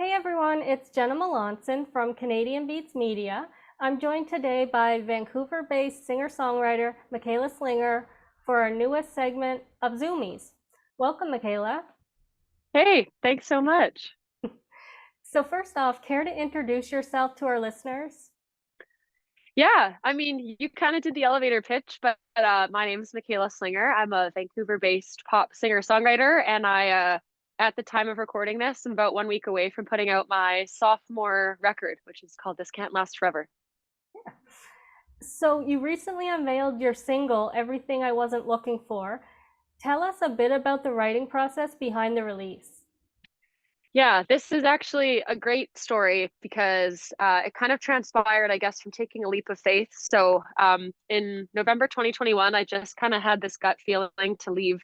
Hey everyone, it's Jenna Melanson from Canadian Beats Media. I'm joined today by Vancouver-based singer-songwriter Michaela Slinger for our newest segment of Zoomies. Welcome, Michaela. Hey, thanks so much. So first off, care to introduce yourself to our listeners? Yeah, you kind of did the elevator pitch, but my name is Michaela Slinger. I'm a Vancouver-based pop singer-songwriter, and at the time of recording this, I'm about 1 week away from putting out my sophomore record, which is called This Can't Last Forever. So you recently unveiled your single, Everything I Wasn't Looking For. Tell us a bit about the writing process behind the release. Yeah, this is actually a great story because it kind of transpired, I guess, from taking a leap of faith. In November 2021, I just kind of had this gut feeling to leave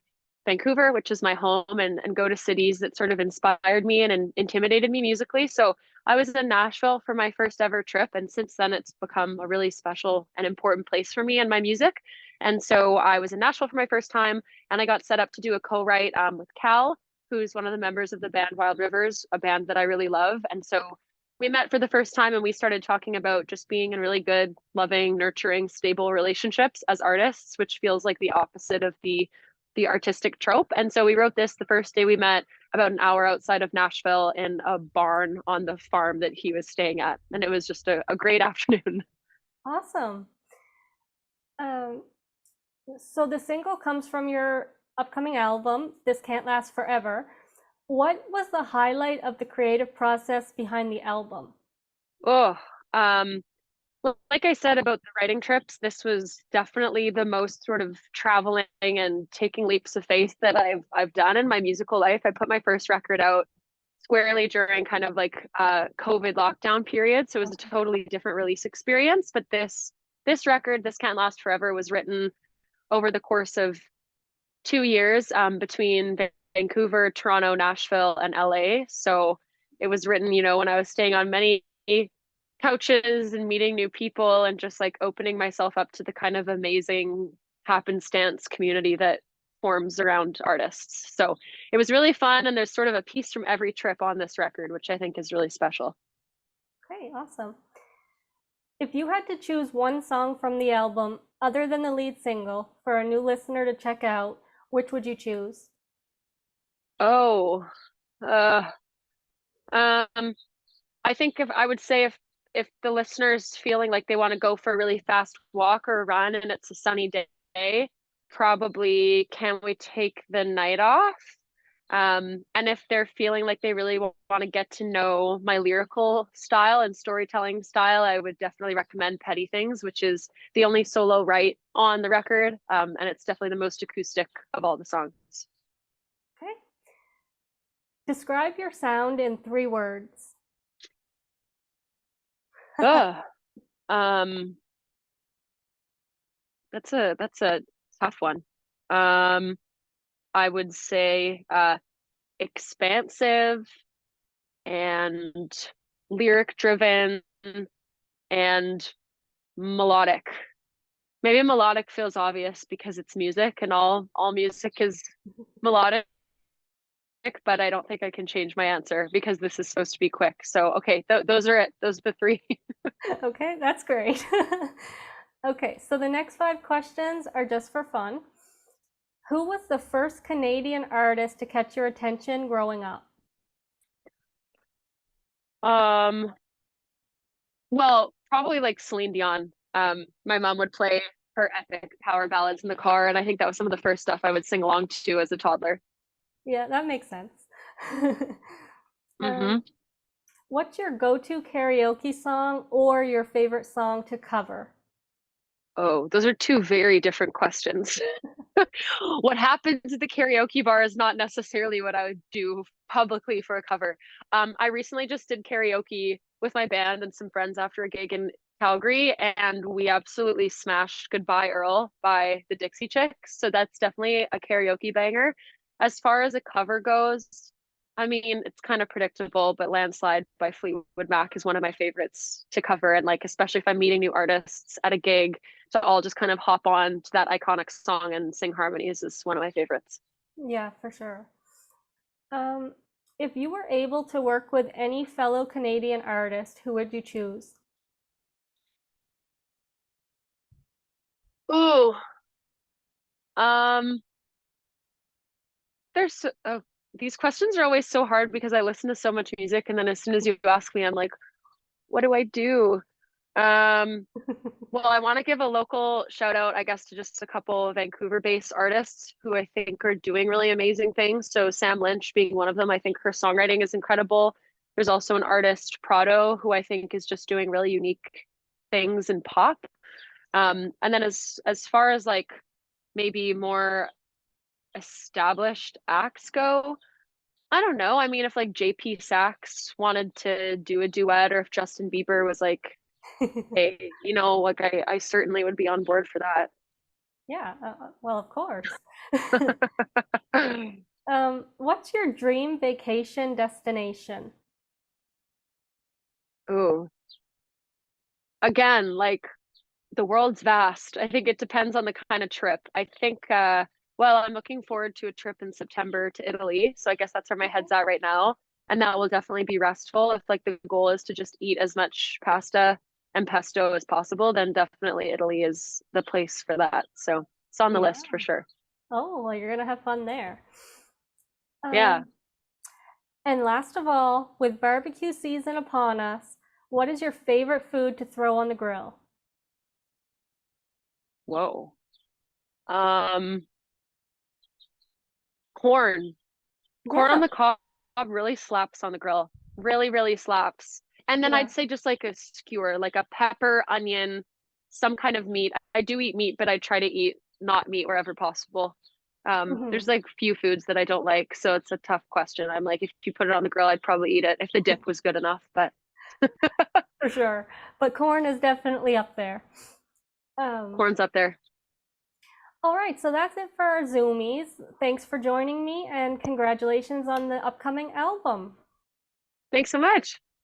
Vancouver, which is my home, and go to cities that sort of inspired me and intimidated me musically. So I was in Nashville for my first ever trip, and since then it's become a really special and important place for me and my music. And so I was in Nashville for my first time, and I got set up to do a co-write with Cal, who's one of the members of the band Wild Rivers, a band that I really love. And so we met for the first time and we started talking about just being in really good, loving, nurturing, stable relationships as artists, which feels like the opposite of the artistic trope. And so we wrote this the first day we met about an hour outside of Nashville in a barn on the farm that he was staying at. And it was just a great afternoon. Awesome. Um, so the single comes from your upcoming album, This Can't Last Forever. What was the highlight of the creative process behind the album? Oh, um, well, like I said about the writing trips, this was definitely the most sort of traveling and taking leaps of faith that I've done in my musical life. I put my first record out squarely during kind of like COVID lockdown period, so it was a totally different release experience. But this record, This Can't Last Forever, was written over the course of 2 years between Vancouver, Toronto, Nashville, and LA. So it was written, when I was staying on many couches and meeting new people and just like opening myself up to the kind of amazing happenstance community that forms around artists. So it was really fun. And there's sort of a piece from every trip on this record, which I think is really special. Okay, awesome. If you had to choose one song from the album other than the lead single for a new listener to check out, which would you choose? Oh, uh, um, I think if I would say if the listener's feeling like they want to go for a really fast walk or a run and it's a sunny day, probably Can We Take the Night Off? And if they're feeling like they really want to get to know my lyrical style and storytelling style, I would definitely recommend Petty Things, which is the only solo write on the record. And it's definitely the most acoustic of all the songs. Okay. Describe your sound in 3 words. Ugh. Um, that's a tough one. Um, I would say expansive and lyric driven and melodic. Maybe melodic feels obvious because it's music and all music is melodic, but I don't think I can change my answer because this is supposed to be quick. So okay, those are it. Those are the three. Okay, that's great. Okay, so the next 5 questions are just for fun. Who was the first Canadian artist to catch your attention growing up? um, well, probably like Celine Dion. My mom would play her epic power ballads in the car, and I think that was some of the first stuff I would sing along to as a toddler. Yeah, that makes sense. Hmm. um, what's your go-to karaoke song or your favorite song to cover? Oh, those are two very different questions. What happens at the karaoke bar is not necessarily what I would do publicly for a cover. I recently just did karaoke with my band and some friends after a gig in Calgary, and we absolutely smashed Goodbye Earl by the Dixie Chicks. So that's definitely a karaoke banger. As far as a cover goes, it's kind of predictable, but Landslide by Fleetwood Mac is one of my favorites to cover. And like, especially if I'm meeting new artists at a gig, to all just kind of hop on to that iconic song and sing harmonies is one of my favorites. Yeah, for sure. Um, If you were able to work with any fellow Canadian artist, who would you choose? Ooh, um, oh, these questions are always so hard because I listen to so much music, and then as soon as you ask me, I'm like, what do I do? Um, well, I want to give a local shout out, I guess, to just a couple Vancouver-based artists who I think are doing really amazing things. So Sam Lynch being one of them, I think her songwriting is incredible. There's also an artist, Prado, who I think is just doing really unique things in pop. And then as far as like maybe more established acts go, I don't know. I mean, if like JP Sachs wanted to do a duet, or if Justin Bieber was like, hey, like I certainly would be on board for that. Yeah, well, of course. What's your dream vacation destination? Ooh, again, like the world's vast. I think it depends on the kind of trip. I think, well, I'm looking forward to a trip in September to Italy. So I guess that's where my Okay. head's at right now. And that will definitely be restful. If like the goal is to just eat as much pasta and pesto as possible, then definitely Italy is the place for that. So it's on the Yeah. list for sure. Oh, well, you're gonna have fun there. Yeah. Um, and last of all, with barbecue season upon us, what is your favorite food to throw on the grill? Whoa. Um, corn. Corn on Yeah. the cob really slaps on the grill. Really, really slaps. And then Yeah. I'd say just like a skewer, like a pepper, onion, some kind of meat. I do eat meat, but I try to eat not meat wherever possible. There's Mhm. like few foods that I don't like, so it's a tough question. I'm like, if you put it on the grill, I'd probably eat it if the dip was good enough, but For sure. But corn is definitely up there. Um, corn's up there. all right, so that's it for our Zoomies. Thanks for joining me and congratulations on the upcoming album. Thanks so much.